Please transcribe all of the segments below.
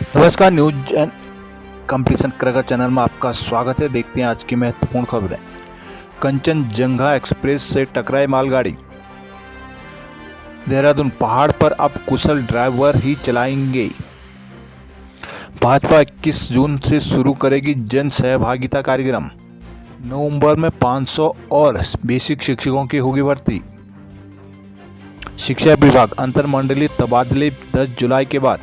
नमस्कार, news and completion क्रगर channel में आपका स्वागत है। देखते हैं आज की महत्वपूर्ण खबरें। कंचनजंगा एक्सप्रेस से टकराई मालगाड़ी। देहरादून, पहाड़ पर अब कुशल ड्राइवर ही चलाएंगे। भाजपा 21 जून से शुरू करेगी जन सहभागिता कार्यक्रम। नवंबर में 500 और बेसिक शिक्षकों की होगी भर्ती। शिक्षा विभाग, अंतरमंडलीय तबादले 10 जुलाई के बाद।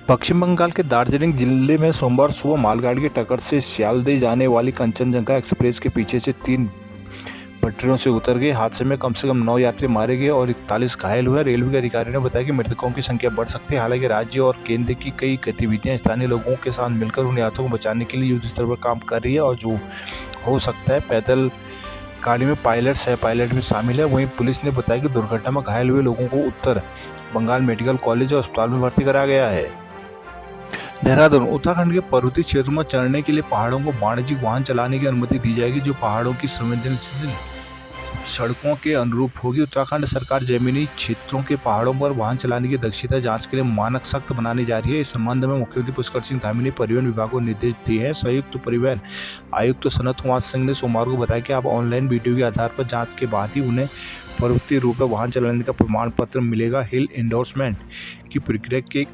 पश्चिम बंगाल के दार्जिलिंग जिले में सोमवार सुबह मालगाड़ी की टक्कर से सियालदह जाने वाली कंचनजंगा एक्सप्रेस के पीछे से 3 पटरियों से उतर गए। हादसे में कम से कम 9 यात्री मारे गए और 41 घायल हुए। रेलवे के अधिकारियों ने बताया कि मृतकों की संख्या बढ़ सकती है। हालांकि राज्य और केंद्र की कई गतिविधियां स्थानीय लोगों के साथ मिलकर उन यात्रियों को बचाने के लिए युद्ध स्तर पर काम कर रही है और जो हो सकता है पैदल गाड़ी में पायलट सह पायलट भी शामिल है। वहीं पुलिस ने बताया कि दुर्घटना में घायल हुए लोगों को उत्तर बंगाल मेडिकल कॉलेज और अस्पताल में भर्ती कराया गया है। देहरादून, उत्तराखंड के पर्वतीय क्षेत्रों में चढ़ने के लिए पहाड़ों को वाणिज्यिक वाहन चलाने की अनुमति दी जाएगी, जो पहाड़ों की संवेदनशील सड़कों के अनुरूप होगी। उत्तराखंड सरकार जमीनी क्षेत्रों के पहाड़ों पर वाहन चलाने की दक्षता जांच के लिए मानक सख्त बनाने जा रही है। इस संबंध में मुख्यमंत्री पुष्कर सिंह धामी ने परिवहन विभाग को निर्देश दिए हैं। संयुक्त परिवहन आयुक्त सनत कुमार सिंह ने सोमवार को बताया कि अब ऑनलाइन वीडियो के आधार पर जांच के बाद ही उन्हें पर्वतीय रूप में वाहन चलाने का प्रमाण पत्र मिलेगा। हिल एंडोर्समेंट की प्रक्रिया के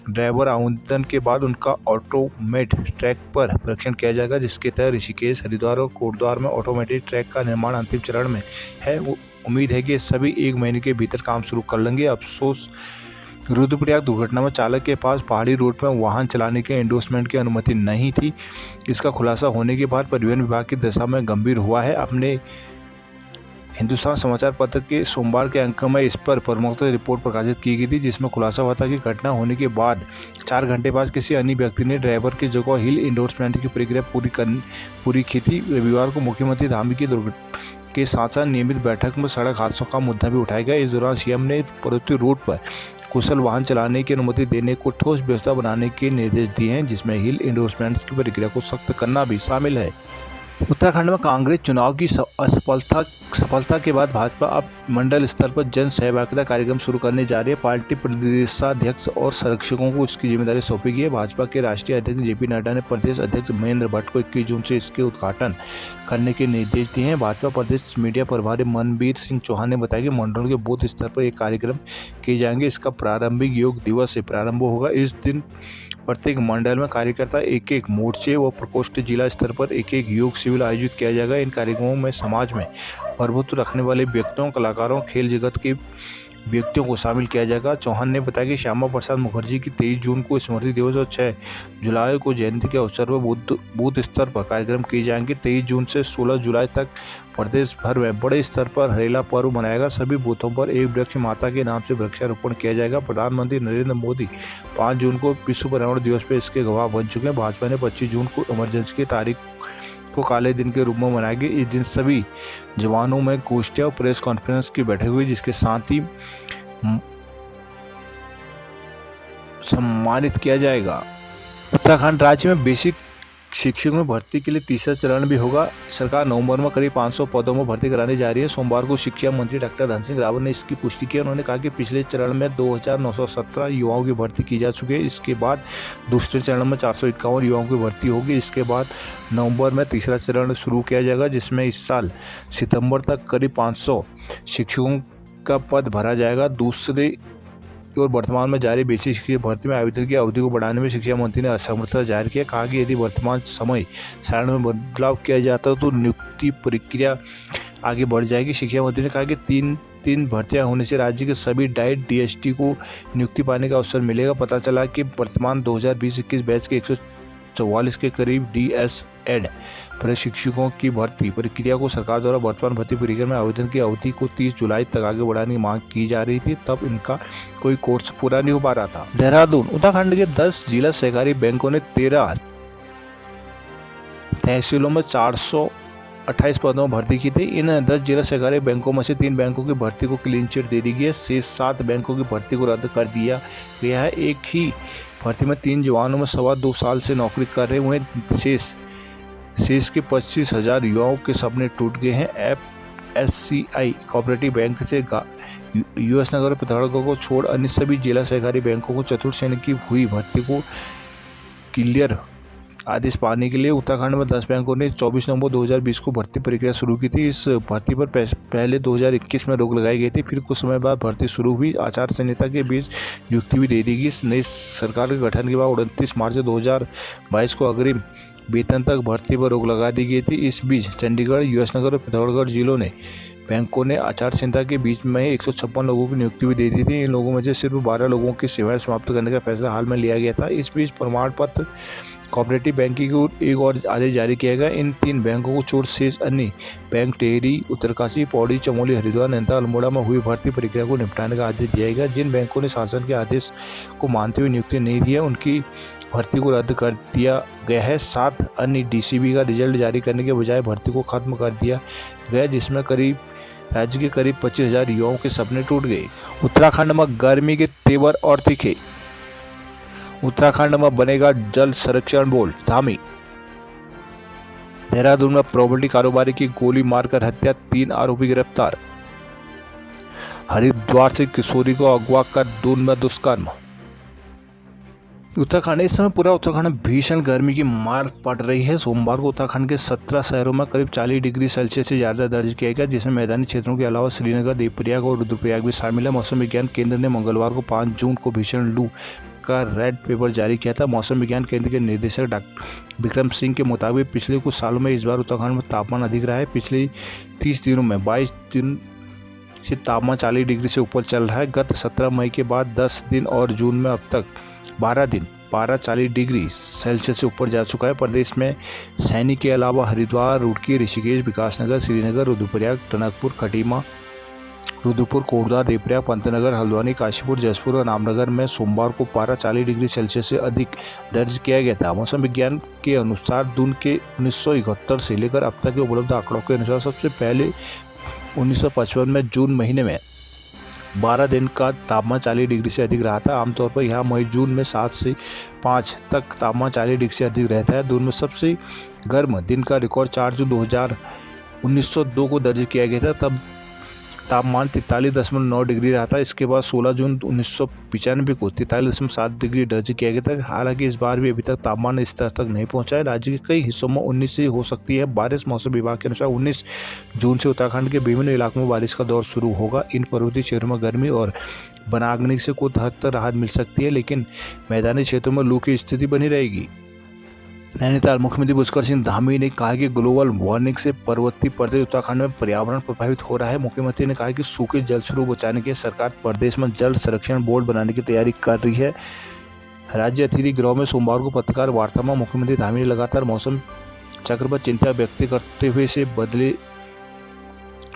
ड्राइवर आवेदन के बाद उनका ऑटोमेट ट्रैक पर परीक्षण किया जाएगा, जिसके तहत ऋषिकेश, हरिद्वार और कोटद्वार में ऑटोमेटिक ट्रैक का निर्माण अंतिम चरण में है। वो उम्मीद है कि सभी 1 महीने के भीतर काम शुरू कर लेंगे। अफसोस, रुद्रप्रयाग दुर्घटना में चालक के पास पहाड़ी रोड पर वाहन चलाने के एंडोर्समेंट की अनुमति नहीं थी। इसका खुलासा होने के बाद परिवहन विभाग की दशा में गंभीर हुआ है। अपने हिंदुस्तान समाचार पत्र के सोमवार के अंक में इस पर प्रमुखता से रिपोर्ट प्रकाशित की गई थी, जिसमें खुलासा हुआ था कि घटना होने के बाद 4 घंटे बाद किसी अन्य व्यक्ति ने ड्राइवर की जगह हिल एंडोर्समेंट की प्रक्रिया पूरी की थी। रविवार को मुख्यमंत्री धामी की के साथ नियमित बैठक में सड़क हादसों का मुद्दा भी उठाया गया। इस दौरान सीएम ने पर्वतीय रूट पर कुशल वाहन चलाने की अनुमति देने को ठोस व्यवस्था बनाने के निर्देश दिए हैं, जिसमें हिल एंडोर्समेंट की प्रक्रिया को सख्त करना भी शामिल है। उत्तराखंड में कांग्रेस चुनाव की सफलता के बाद भाजपा अब मंडल स्तर पर जन सहभागिता कार्यक्रम शुरू करने जा रही है। पार्टी प्रदेशाध्यक्ष और संरक्षकों को इसकी जिम्मेदारी सौंपी गई है। भाजपा के राष्ट्रीय अध्यक्ष जेपी नड्डा ने प्रदेश अध्यक्ष महेंद्र भट्ट को 21 जून से इसके उद्घाटन करने के निर्देश दिए हैं। भाजपा प्रदेश मीडिया प्रभारी मनबीर सिंह चौहान ने बताया कि मंडल के बूथ स्तर पर एक कार्यक्रम किए जाएंगे। इसका प्रारंभिक योग दिवस से प्रारंभ होगा। इस दिन प्रत्येक मंडल में कार्यकर्ता एक मोर्चे व प्रकोष्ठ, जिला स्तर पर एक योग शिविर आयोजित किया जाएगा। इन कार्यक्रमों में समाज में प्रभुत्व रखने वाले व्यक्तियों, कलाकारों, खेल जगत के व्यक्तियों को शामिल किया जाएगा। चौहान ने बताया कि श्यामा प्रसाद मुखर्जी की 23 जून को स्मृति दिवस और 6 जुलाई को जयंती के अवसर पर बूथ स्तर पर कार्यक्रम किए जाएंगे। 23 जून से 16 जुलाई तक प्रदेश भर में बड़े स्तर पर हरेला पर्व मनाएगा। सभी बूथों पर एक वृक्ष माता के नाम से वृक्षारोपण किया जाएगा। प्रधानमंत्री नरेंद्र मोदी 5 जून को विश्व पर्यावरण दिवस पर इसके गवाह बन चुके हैं। भाजपा ने 25 जून को इमरजेंसी की तारीख को काले दिन के रूप में मनाएंगे। इस दिन सभी जवानों में गोष्ठियां और प्रेस कॉन्फ्रेंस की बैठक हुई, जिसके साथ ही सम्मानित किया जाएगा। उत्तराखंड राज्य में बेसिक शिक्षकों में भर्ती के लिए तीसरा चरण भी होगा। सरकार नवंबर में करीब 500 पदों में भर्ती कराने जा रही है। सोमवार को शिक्षा मंत्री डॉक्टर धन सिंह रावत ने इसकी पुष्टि की। उन्होंने कहा कि पिछले चरण में 2917 युवाओं की भर्ती की जा चुकी है। इसके बाद दूसरे चरण में 451 युवाओं की भर्ती होगी। इसके बाद नवंबर में तीसरा चरण शुरू किया जाएगा, जिसमें इस साल सितंबर तक करीब 500 शिक्षकों का पद भरा जाएगा। दूसरे और वर्तमान में जारी बेसिक शिक्षा भर्ती में आवेदन की अवधि को बढ़ाने में शिक्षा मंत्री ने असमर्थता जाहिर किया। कहा कि यदि वर्तमान समय सारणी में बदलाव किया जाता तो नियुक्ति प्रक्रिया आगे बढ़ जाएगी। शिक्षा मंत्री ने कहा कि तीन भर्तियां होने से राज्य के सभी डाइट डीएसटी को नियुक्ति पाने का अवसर मिलेगा। पता चला कि वर्तमान 2020-21 बैच के 144 के करीब डीएसएड प्रशिक्षकों की भर्ती प्रक्रिया को सरकार द्वारा वर्तमान भर्ती प्रक्रिया में आवेदन की अवधि को 30 जुलाई तक आगे बढ़ाने की मांग की जा रही थी, तब इनका कोई कोर्स पूरा नहीं हो पा रहा था। देहरादून, उत्तराखंड के 10 जिला सहकारी बैंकों ने 13 तहसीलों में 428 पदों में भर्ती की थी। इन 10 जिला सहकारी बैंकों में से 3 बैंकों की भर्ती को क्लीन चिट दे दी गई है। शेष 7 बैंकों की भर्ती को रद्द कर दिया गया है। एक ही भर्ती में 3 जवानों में 2.25 साल से नौकरी कर रहे हुए शेष के 25,000 युवाओं के सपने टूट गए हैं। एफएससीआई कोऑपरेटिव बैंक से यूएस नगर और पिथौरागढ़ को छोड़ अन्य सभी जिला सहकारी बैंकों को चतुर्थ श्रेणी की हुई भर्ती को क्लियर आदेश पाने के लिए उत्तराखंड में 10 बैंकों ने 24 नवंबर 2020 को भर्ती प्रक्रिया शुरू की थी। इस भर्ती पर पहले 2021 में रोक लगाई गई थी, फिर कुछ समय बाद भर्ती शुरू हुई। आचार संहिता के बीच नियुक्ति भी दे दी गई। नई सरकार के गठन के बाद 29 मार्च 2022 को अग्रिम वेतन तक भर्ती पर रोक लगा दी गई थी। इस बीच चंडीगढ़, यूएसनगर और पिथौरागढ़ जिलों ने बैंकों ने आचार संहिता के बीच में 156 लोगों की नियुक्ति भी दे दी थी। इन लोगों में से सिर्फ 12 लोगों की सेवाएं समाप्त करने का फैसला हाल में लिया गया था। इस बीच प्रमाण पत्र कोऑपरेटिव बैंकिंग को एक और आदेश जारी किया गया। इन 3 बैंकों को छोड़ शेष अन्य बैंक टिहरी, उत्तरकाशी, पौड़ी, चमोली, हरिद्वार, नैनीताल, अल्मोड़ा में हुई भर्ती प्रक्रिया को निपटाने का आदेश दिया गया। जिन बैंकों ने शासन के आदेश को मानते हुए नियुक्ति नहीं दी है उनकी भर्ती को रद्द कर दिया गया है। 7 अन्य डीसीबी का रिजल्ट जारी करने के बजाय भर्ती को खत्म कर दिया गया, जिसमें राज्य के करीब 25,000 युवाओं के सपने टूट गए। उत्तराखंड में गर्मी के तेवर और तीखे। उत्तराखंड में बनेगा जल संरक्षण बोर्ड, धामी। देहरादून में प्रॉपर्टी कारोबारी की गोली मारकर हत्या, 3 आरोपी गिरफ्तार। हरिद्वार से किशोरी को अगवा कर दून में दुष्कर्म। उत्तराखंड इस समय पूरा उत्तराखंड में भीषण गर्मी की मार पड़ रही है। सोमवार को उत्तराखंड के 17 शहरों में करीब 40 डिग्री सेल्सियस से ज़्यादा दर्ज किया गया, जिसमें मैदानी क्षेत्रों के अलावा श्रीनगर, देवप्रयाग और रुद्रप्रयाग भी शामिल है। मौसम विज्ञान केंद्र ने मंगलवार को 5 जून को भीषण लू का रेड पेपर जारी किया था। मौसम विज्ञान केंद्र के निदेशक डॉक्टर विक्रम सिंह के मुताबिक पिछले कुछ सालों में इस बार उत्तराखंड में तापमान अधिक रहा है। पिछले 30 दिनों में 22 दिन से तापमान 40 डिग्री से ऊपर चल रहा है। गत 17 मई के बाद 10 दिन और जून में अब तक 12 दिन पारा 40 डिग्री सेल्सियस से ऊपर जा चुका है। प्रदेश में सैनी के अलावा हरिद्वार, रुड़की, ऋषिकेश, विकासनगर, श्रीनगर, रुद्रप्रयाग, टनकपुर, खटीमा, रुद्रपुर, कोटद्वार, देवप्रयाग, पंतनगर, हल्द्वानी, काशीपुर, जसपुर और रामनगर में सोमवार को पारा 40 डिग्री सेल्सियस से अधिक दर्ज किया गया था। मौसम विज्ञान के अनुसार दून के 1971 से लेकर अब तक के उपलब्ध आंकड़ों के अनुसार सबसे पहले 1955 में जून महीने में 12 दिन का तापमान 40 डिग्री से अधिक रहा था। आमतौर पर यहाँ मई जून में 7 से 5 तक तापमान 40 डिग्री से अधिक रहता है। दून में सबसे गर्म दिन का रिकॉर्ड 4 जून 1902 को दर्ज किया गया था, तब तापमान 43.9 डिग्री रहा था। इसके बाद 16 जून 1995 को 43.7 डिग्री दर्ज किया गया था। हालांकि इस बार भी अभी तक तापमान इस स्तर तक नहीं पहुंचा है। राज्य के कई हिस्सों में 19 से हो सकती है बारिश। मौसम विभाग के अनुसार 19 जून से उत्तराखंड के विभिन्न इलाकों में बारिश का दौर शुरू होगा। इन पर्वतीय क्षेत्रों में गर्मी और वनाग्नि से कुछ हद तक राहत मिल सकती है, लेकिन मैदानी क्षेत्रों में लू की स्थिति बनी रहेगी। नैनीताल मुख्यमंत्री पुष्कर सिंह धामी ने कहा कि ग्लोबल वार्मिंग से पर्वतीय प्रदेश उत्तराखंड में पर्यावरण प्रभावित हो रहा है। मुख्यमंत्री ने कहा कि सूखे जल स्रोत बचाने के लिए सरकार प्रदेश में जल संरक्षण बोर्ड बनाने की तैयारी कर रही है। राज्य अतिथि गृह में सोमवार को पत्रकार वार्ता में मुख्यमंत्री धामी ने लगातार मौसम चक्र पर चिंता व्यक्त करते हुए इसे बदले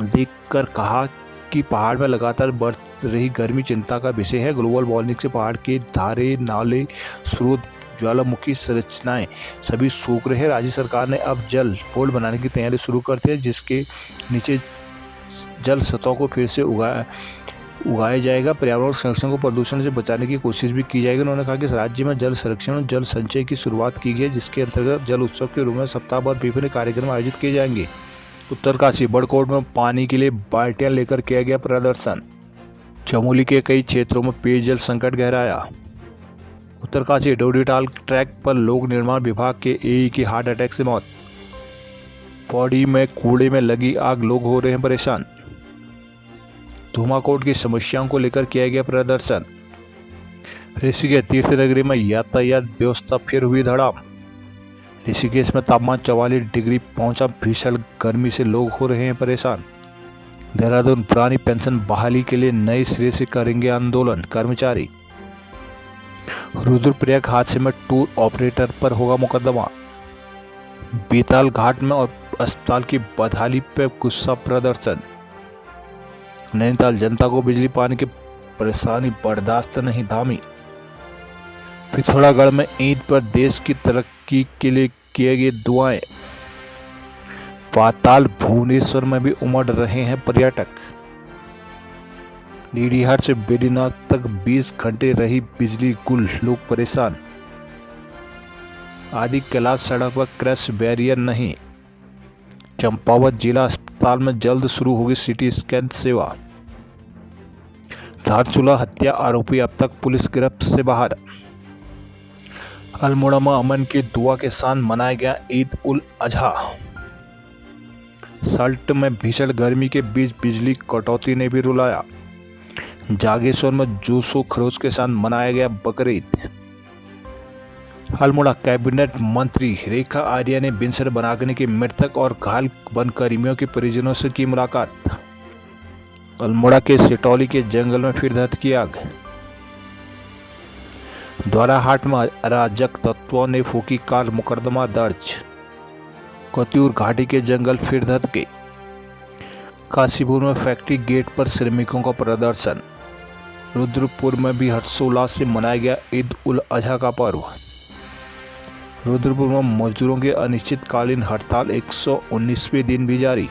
देखकर कहा कि पहाड़ में लगातार बढ़ रही गर्मी चिंता का विषय है। ग्लोबल वार्मिंग से पहाड़ के धारे, नाले, स्रोत, ज्वालामुखी संरचनाएं सभी सूख रहे हैं। राज्य सरकार ने अब जल बोर्ड बनाने की तैयारी शुरू करते हैं, जिसके नीचे जल सतह को फिर से उगाया जाएगा। पर्यावरण संरक्षण को प्रदूषण से बचाने की कोशिश भी की जाएगी। उन्होंने कहा कि राज्य में जल संरक्षण और जल संचय की शुरुआत की गई है, जिसके अंतर्गत जल उत्सव के रूप में सप्ताह भर विभिन्न कार्यक्रम आयोजित किए जाएंगे। उत्तरकाशी बड़कोट में पानी के लिए बाल्टियां लेकर किया गया प्रदर्शन। चमोली के कई क्षेत्रों में पेयजल संकट गहराया। उत्तरकाशी डोडीताल ट्रैक पर लोक निर्माण विभाग के एई की हार्ट अटैक से मौत। पौड़ी में कूड़े में लगी आग, लोग हो रहे हैं परेशान। धूमाकोट की समस्याओं को लेकर किया गया प्रदर्शन। ऋषिकेश तीर्थ नगरी में यातायात व्यवस्था फिर हुई धड़ाम। ऋषिकेश में तापमान 44 डिग्री पहुंचा, भीषण गर्मी से लोग हो रहे हैं परेशान। देहरादून पुरानी पेंशन बहाली के लिए नए सिरे से करेंगे आंदोलन कर्मचारी। रुद्रप्रयाग हादसे में टूर ऑपरेटर पर होगा मुकदमा। बेताल घाट में और अस्पताल की बदहाली पर गुस्सा प्रदर्शन। नैनीताल जनता को बिजली पानी की परेशानी बर्दाश्त नहीं, धामी। पिथौरागढ़ में ईंट पर देश की तरक्की के लिए किए गए दुआएं। पाताल भुवनेश्वर में भी उमड़ रहे हैं पर्यटक। डीडीहाट से बेडीनाथ तक 20 घंटे रही बिजली गुल, लोग परेशान। आदि कैलाश सड़क पर क्रैश बैरियर नहीं। चंपावत जिला अस्पताल में जल्द शुरू होगी सीटी स्कैन सेवा। धारचूला हत्या आरोपी अब तक पुलिस गिरफ्त से बाहर। अल्मोड़ा में अमन की दुआ के साथ मनाया गया ईद उल अजहा। सल्ट में भीषण गर्मी के बीच बिजली कटौती ने भी रुलाया। जागेश्वर में जोशो खरोश के साथ मनाया गया बकरीद। अल्मोड़ा कैबिनेट मंत्री रेखा आर्या ने बिनसर बनागनी के मृतक और घायल वनकर्मियों के परिजनों से की मुलाकात। अल्मोड़ा के सिटौली के जंगल में फिर धधकी आग। द्वाराहाट में अराजक तत्वों ने फूकी कार, मुकदमा दर्ज। कोत्यूर घाटी के जंगल फिर धधके। काशीपुर में फैक्ट्री गेट पर श्रमिकों का प्रदर्शन। रुद्रपुर में भी हर्षोल्लास से मनाया गया ईद उल अजहा का पर्व। रुद्रपुर में मजदूरों की अनिश्चितकालीन हड़ताल 119वें दिन भी जारी।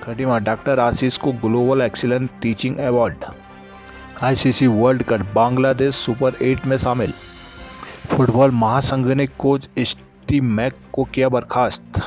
खटीमा डॉक्टर आशीष को global excellent teaching award. ICC world cup Bangladesh super 8 में शामिल। फुटबॉल महासंघ ने कोच स्टीव मैक को किया बर्खास्त।